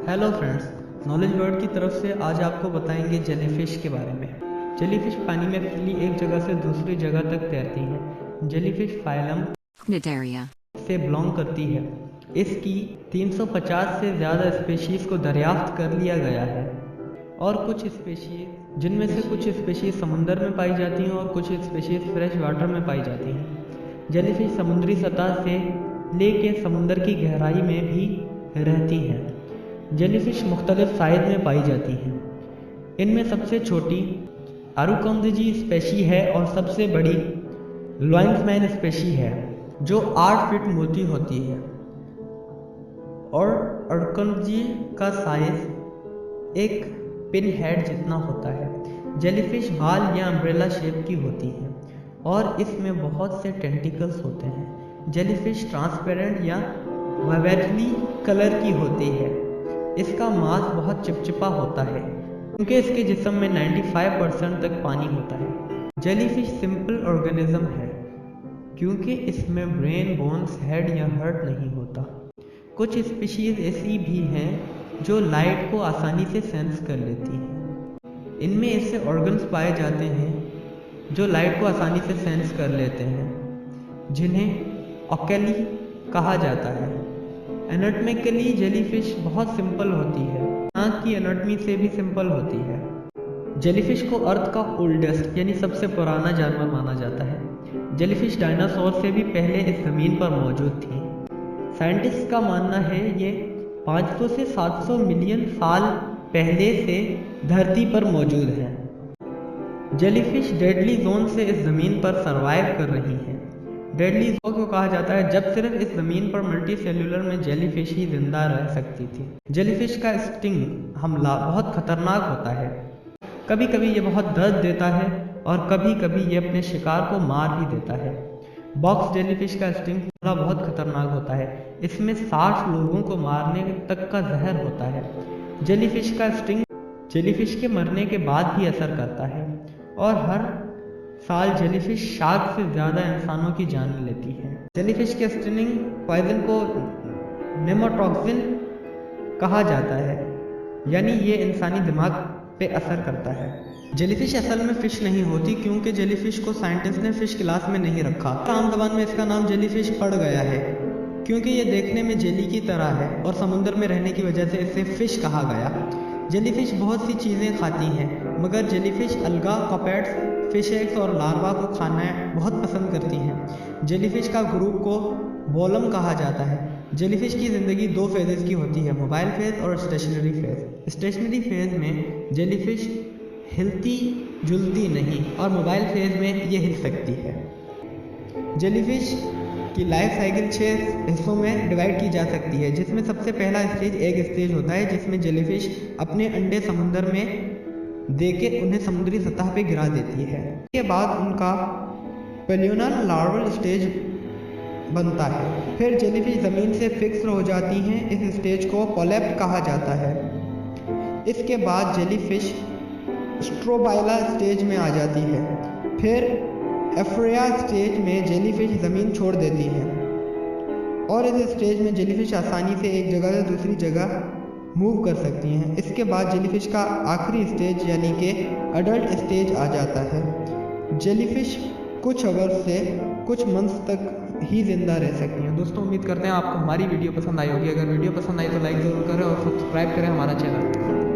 Hello friends, knowledge word की तरफ से आज आपको बताएंगे जेलीफिश के बारे में। जेलीफिश पानी में फ्रीली एक जगह से दूसरी जगह तक तैरती हैं। Jellyfish phylum Cnidaria. से बिलोंग करती है। इसकी 350 से ज़्यादा स्पेशीज़ को दरियाफ्त कर लिया गया है और कुछ स्पेशीज़ जिनमें से कुछ स्पेशीज़ समुंदर में पाई जाती हैं और कुछ स्पेशीज़ फ्रेश वाटर में पाई जाती हैं। जेलीफिश समुद्री सतह से लेके समुंदर की गहराई में भी रहती हैं। जेलीफिश मुख्तलिफ साइज में पाई जाती हैं। इनमें सबसे छोटी आरुकोंदजी स्पेशी है और सबसे बड़ी लॉइंसमैन स्पेशी है जो 8 फीट मोटी होती है। और आरुकोंदजी का साइज एक पिन हेड जितना होता है। जेलीफिश बाल या अम्ब्रेला शेप की होती है और इसमें बहुत से टेंटिकल्स होते हैं। जेलीफिश ट्रांसपेरेंट या वाइलेटली कलर की होती है। इसका मांस बहुत चिपचिपा होता है क्योंकि इसके जिस्म में 95% तक पानी होता है। जेलीफिश सिंपल ऑर्गेनिज्म है क्योंकि इसमें ब्रेन, बोन्स, हेड या हार्ट नहीं होता। कुछ स्पीशीज ऐसी भी हैं जो लाइट को आसानी से सेंस कर लेती हैं। इनमें ऐसे ऑर्गन्स पाए जाते हैं जो लाइट को आसानी से सेंस कर लेते हैं, जिन्हें ओकेली कहा जाता है। एनाटॉमिकली जेलीफिश बहुत सिंपल होती है, आँख की एनाटॉमी से भी सिंपल होती है। जेलीफिश को अर्थ का ओल्डेस्ट यानी सबसे पुराना जानवर माना जाता है। जेलीफिश डायनासोर से भी पहले इस ज़मीन पर मौजूद थी। साइंटिस्ट का मानना है ये 500 से 700 मिलियन साल पहले से धरती पर मौजूद है। जेलीफिश डेडली जोन से इस ज़मीन पर सर्वाइव कर रही हैं। डेडली जोन को कहा जाता है जब सिर्फ इस ज़मीन पर मल्टी सेल्यूलर में जेलीफिश ही जिंदा रह सकती थी। जेलीफिश का स्टिंग हमला बहुत खतरनाक होता है। कभी कभी ये बहुत दर्द देता है और कभी कभी ये अपने शिकार को मार भी देता है। बॉक्स जेलीफिश का स्टिंग हमला बहुत खतरनाक होता है। इसमें 60 लोगों को मारने तक का जहर होता है। जेलीफिश का स्टिंग जेलीफिश के मरने के बाद भी असर करता है और हर साल जेलीफिश 7 से ज़्यादा इंसानों की जान लेती है। जेलीफिश के स्टिंग पॉइजन को नेमाटोक्सिन कहा जाता है, यानी ये इंसानी दिमाग पे असर करता है। जेलीफिश असल में फ़िश नहीं होती क्योंकि जेलीफिश को साइंटिस्ट ने फ़िश क्लास में नहीं रखा। आम ज़बान में इसका नाम जेलीफिश पड़ गया है क्योंकि ये देखने में जेली की तरह है और समुद्र में रहने की वजह से इसे फ़िश कहा गया। जेलीफिश बहुत सी चीज़ें खाती हैं, मगर जेलीफिश अलगा, कॉपेट्स, फिश एग्स और लार्वा को खाना बहुत पसंद करती हैं। जेलीफिश का ग्रुप को बोलम कहा जाता है। जेलीफिश की ज़िंदगी 2 फेजेस की होती है, मोबाइल फेज और स्टेशनरी फेज। स्टेशनरी फेज में जेलीफिश हिलती जुलती नहीं और मोबाइल फेज में ये हिल सकती है। जेलीफिश की लाइफ साइकिल 6 हिस्सों में डिवाइड की जा सकती है, जिसमें सबसे पहला स्टेज एग स्टेज होता है, जिसमें जेलीफिश अपने अंडे समुद्र में देके उन्हें समुद्री सतह पे गिरा देती है। इसके बाद उनका पेल्योनल लार्वल स्टेज बनता है। फिर जेलीफिश ज़मीन से फिक्स हो जाती हैं। इस स्टेज को पोलैप कहा जाता है। इसके बाद जेलीफिश स्ट्रोबाइला स्टेज में आ जाती है। फिर एफ्रिया स्टेज में जेलीफिश ज़मीन छोड़ देती है और इस स्टेज में जेलीफिश आसानी से एक जगह से दूसरी जगह मूव कर सकती हैं। इसके बाद जेलीफिश का आखिरी स्टेज यानी कि अडल्ट स्टेज आ जाता है। जेलीफिश कुछ आवर से कुछ मंथ्स तक ही जिंदा रह सकती हैं। दोस्तों, उम्मीद करते हैं आपको हमारी वीडियो पसंद आई होगी। अगर वीडियो पसंद आई तो लाइक ज़रूर करें और सब्सक्राइब करें हमारा चैनल।